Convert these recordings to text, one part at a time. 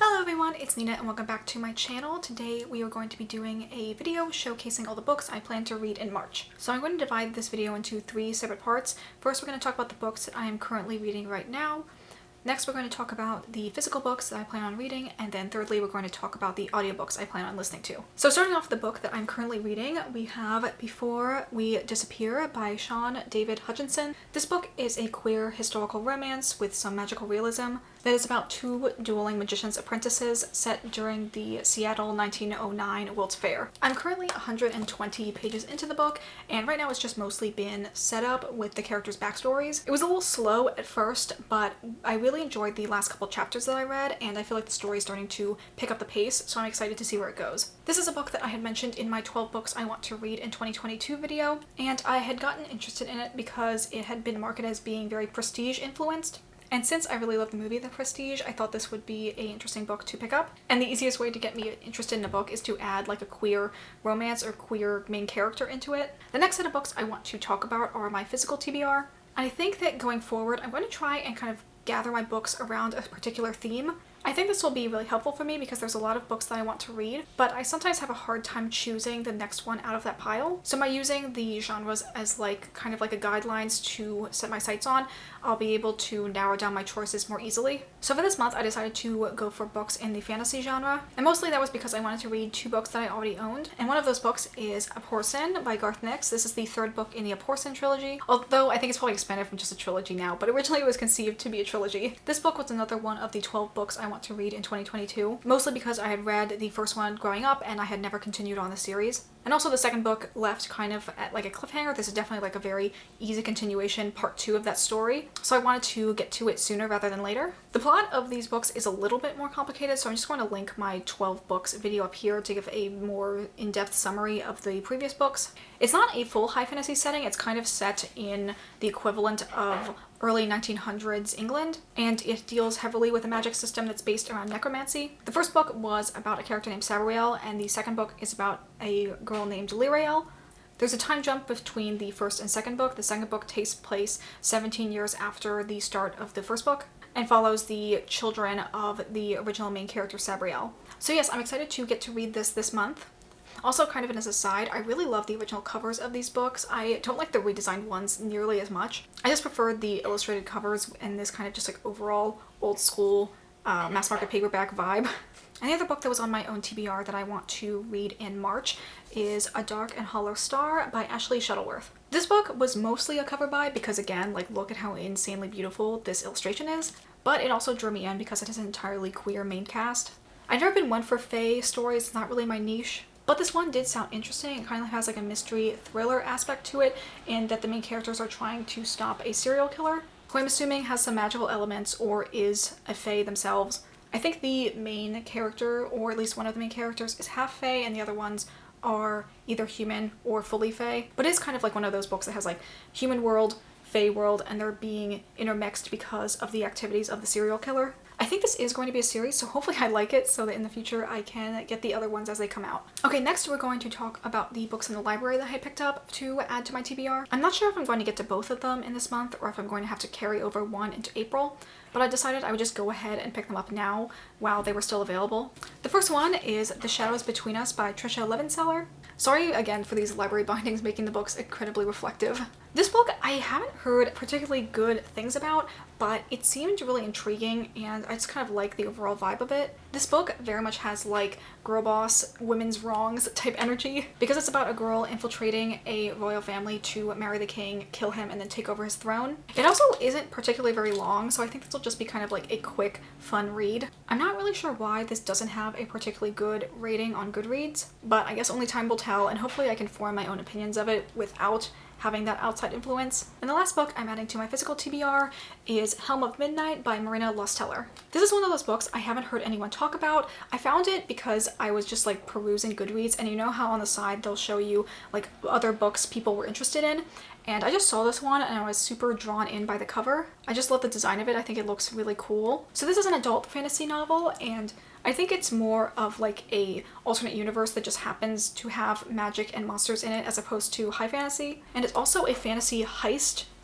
Hello everyone, it's Nina and welcome back to my channel. Today we are going to be doing a video showcasing all the books I plan to read in March. So I'm going to divide this video into 3 separate parts. First we're going to talk about the books that I am currently reading right now. Next we're going to talk about the physical books that I plan on reading, and then thirdly we're going to talk about the audiobooks I plan on listening to. So starting off the book that I'm currently reading, we have Before We Disappear by Sean David Hutchinson. This book is a queer historical romance with some magical realism that is about 2 dueling magician's apprentices set during the Seattle 1909 World's Fair. I'm currently 120 pages into the book, and right now it's just mostly been set up with the characters' backstories. It was a little slow at first, but I really enjoyed the last couple chapters that I read, and I feel like the story is starting to pick up the pace, so I'm excited to see where it goes. This is a book that I had mentioned in my 12 books I want to read in 2022 video, and I had gotten interested in it because it had been marketed as being very prestige influenced. And since I really love the movie The Prestige, I thought this would be an interesting book to pick up. And the easiest way to get me interested in a book is to add like a queer romance or queer main character into it. The next set of books I want to talk about are my physical TBR. I think that going forward, I'm going to try and kind of gather my books around a particular theme. I think this will be really helpful for me because there's a lot of books that I want to read, but I sometimes have a hard time choosing the next one out of that pile. So by using the genres as like kind of like a guidelines to set my sights on, I'll be able to narrow down my choices more easily. So for this month, I decided to go for books in the fantasy genre, and mostly that was because I wanted to read 2 books that I already owned, and one of those books is Abhorsen by Garth Nix. This is the 3rd book in the Abhorsen trilogy, although I think it's probably expanded from just a trilogy now, but originally it was conceived to be a trilogy. This book was another one of the 12 books I want to read in 2022, mostly because I had read the first one growing up and I had never continued on the series. And also the second book left kind of at like a cliffhanger. This is definitely like a very easy continuation, part 2 of that story. So I wanted to get to it sooner rather than later. The plot of these books is a little bit more complicated, so I'm just going to link my 12 books video up here to give a more in-depth summary of the previous books. It's not a full high fantasy setting, it's kind of set in the equivalent of early 1900s England, and it deals heavily with a magic system that's based around necromancy. The first book was about a character named Sabriel, and the second book is about a girl named Lirael. There's a time jump between the first and second book. The second book takes place 17 years after the start of the first book and follows the children of the original main character Sabriel. So yes, I'm excited to get to read this month. Also, kind of as an aside, I really love the original covers of these books. I don't like the redesigned ones nearly as much. I just prefer the illustrated covers and this kind of just like overall old school mass market paperback vibe. And the other book that was on my own TBR that I want to read in March is A Dark and Hollow Star by Ashley Shuttleworth. This book was mostly a cover buy because again, like look at how insanely beautiful this illustration is, but it also drew me in because it has an entirely queer main cast. I've never been one for fae stories, it's not really my niche. But this one did sound interesting. It kind of has like a mystery thriller aspect to it, and that the main characters are trying to stop a serial killer, who I'm assuming has some magical elements or is a fae themselves. I think the main character, or at least one of the main characters, is half fae and the other ones are either human or fully fae. But it's kind of like one of those books that has like human world, fae world, and they're being intermixed because of the activities of the serial killer. I think this is going to be a series, so hopefully I like it so that in the future I can get the other ones as they come out. Okay, next we're going to talk about the books in the library that I picked up to add to my TBR. I'm not sure if I'm going to get to both of them in this month or if I'm going to have to carry over one into April, but I decided I would just go ahead and pick them up now while they were still available. The first one is The Shadows Between Us by Tricia Levenseller. Sorry again for these library bindings making the books incredibly reflective. This book I haven't heard particularly good things about, but it seemed really intriguing and I just kind of like the overall vibe of it. This book very much has like girl boss, women's wrongs type energy because it's about a girl infiltrating a royal family to marry the king, kill him, and then take over his throne. It also isn't particularly very long, so I think this will just be kind of like a quick, fun read. I'm not really sure why this doesn't have a particularly good rating on Goodreads, but I guess only time will tell, and hopefully I can form my own opinions of it without having that outside influence. And the last book I'm adding to my physical TBR is Helm of Midnight by Marina Losteller. This is one of those books I haven't heard anyone talk about. I found it because I was just like perusing Goodreads, and you know how on the side they'll show you like other books people were interested in, and I just saw this one and I was super drawn in by the cover. I just love the design of it. I think it looks really cool. So this is an adult fantasy novel, and I think it's more of like a alternate universe that just happens to have magic and monsters in it as opposed to high fantasy. And it's also a fantasy heist /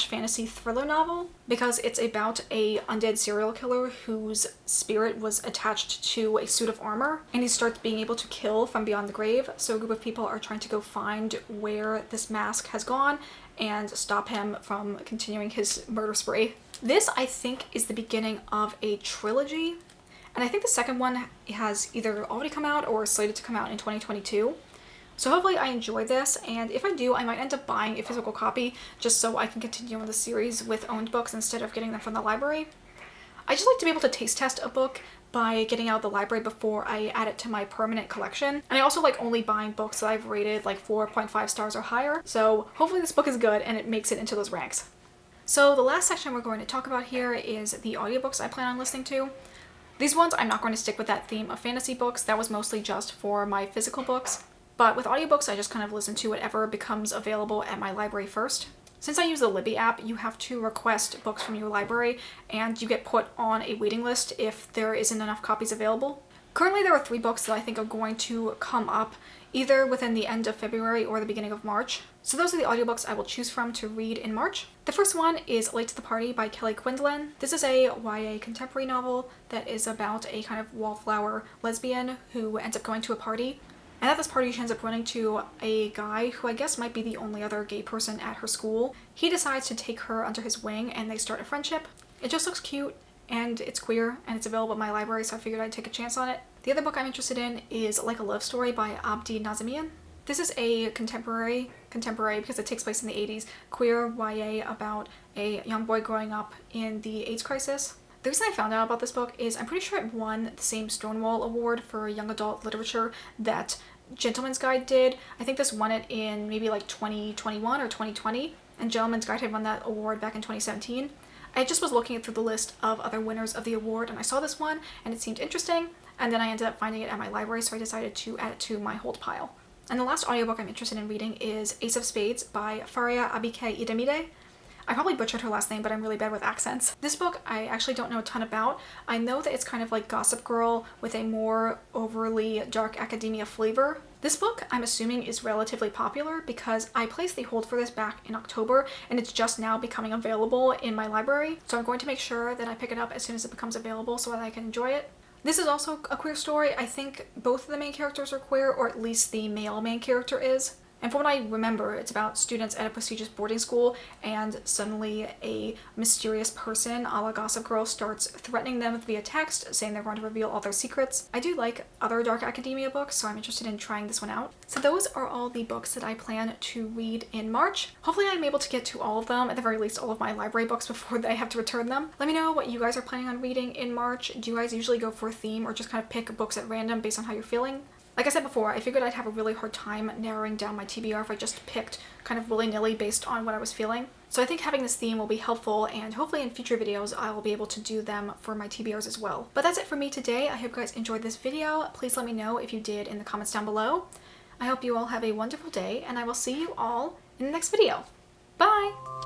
fantasy thriller novel because it's about a undead serial killer whose spirit was attached to a suit of armor, and he starts being able to kill from beyond the grave. So a group of people are trying to go find where this mask has gone and stop him from continuing his murder spree. This, I think, is the beginning of a trilogy. And I think the second one has either already come out or is slated to come out in 2022. So hopefully I enjoy this, and if I do, I might end up buying a physical copy just so I can continue on the series with owned books instead of getting them from the library. I just like to be able to taste test a book by getting out of the library before I add it to my permanent collection. And I also like only buying books that I've rated like 4.5 stars or higher. So hopefully this book is good and it makes it into those ranks. So the last section we're going to talk about here is the audiobooks I plan on listening to. These ones, I'm not going to stick with that theme of fantasy books. That was mostly just for my physical books. But with audiobooks, I just kind of listen to whatever becomes available at my library first. Since I use the Libby app, you have to request books from your library and you get put on a waiting list if there isn't enough copies available. Currently, there are 3 books that I think are going to come up either within the end of February or the beginning of March. So those are the audiobooks I will choose from to read in March. The first one is Late to the Party by Kelly Quinlan. This is a YA contemporary novel that is about a kind of wallflower lesbian who ends up going to a party. And at this party, she ends up running to a guy who I guess might be the only other gay person at her school. He decides to take her under his wing and they start a friendship. It just looks cute and it's queer and it's available at my library, so I figured I'd take a chance on it. The other book I'm interested in is Like a Love Story by Abdi Nazemian. This is a contemporary because it takes place in the 80s, queer YA about a young boy growing up in the AIDS crisis. The reason I found out about this book is I'm pretty sure it won the same Stonewall Award for young adult literature that Gentleman's Guide did. I think this won it in maybe like 2021 or 2020, and Gentleman's Guide had won that award back in 2017. I just was looking through the list of other winners of the award and I saw this one and it seemed interesting, and then I ended up finding it at my library, so I decided to add it to my hold pile. And the last audiobook I'm interested in reading is Ace of Spades by Faria Abike Idemide. I probably butchered her last name, but I'm really bad with accents. This book I actually don't know a ton about. I know that it's kind of like Gossip Girl with a more overly dark academia flavor. This book, I'm assuming, is relatively popular because I placed the hold for this back in October and it's just now becoming available in my library. So I'm going to make sure that I pick it up as soon as it becomes available so that I can enjoy it. This is also a queer story. I think both of the main characters are queer, or at least the male main character is. And from what I remember, it's about students at a prestigious boarding school and suddenly a mysterious person a la Gossip Girl starts threatening them via text, saying they're going to reveal all their secrets. I do like other dark academia books, so I'm interested in trying this one out. So those are all the books that I plan to read in March. Hopefully I'm able to get to all of them, at the very least all of my library books before I have to return them. Let me know what you guys are planning on reading in March. Do you guys usually go for a theme or just kind of pick books at random based on how you're feeling? Like I said before, I figured I'd have a really hard time narrowing down my TBR if I just picked kind of willy-nilly based on what I was feeling. So I think having this theme will be helpful, and hopefully in future videos I will be able to do them for my TBRs as well. But that's it for me today. I hope you guys enjoyed this video. Please let me know if you did in the comments down below. I hope you all have a wonderful day, and I will see you all in the next video. Bye!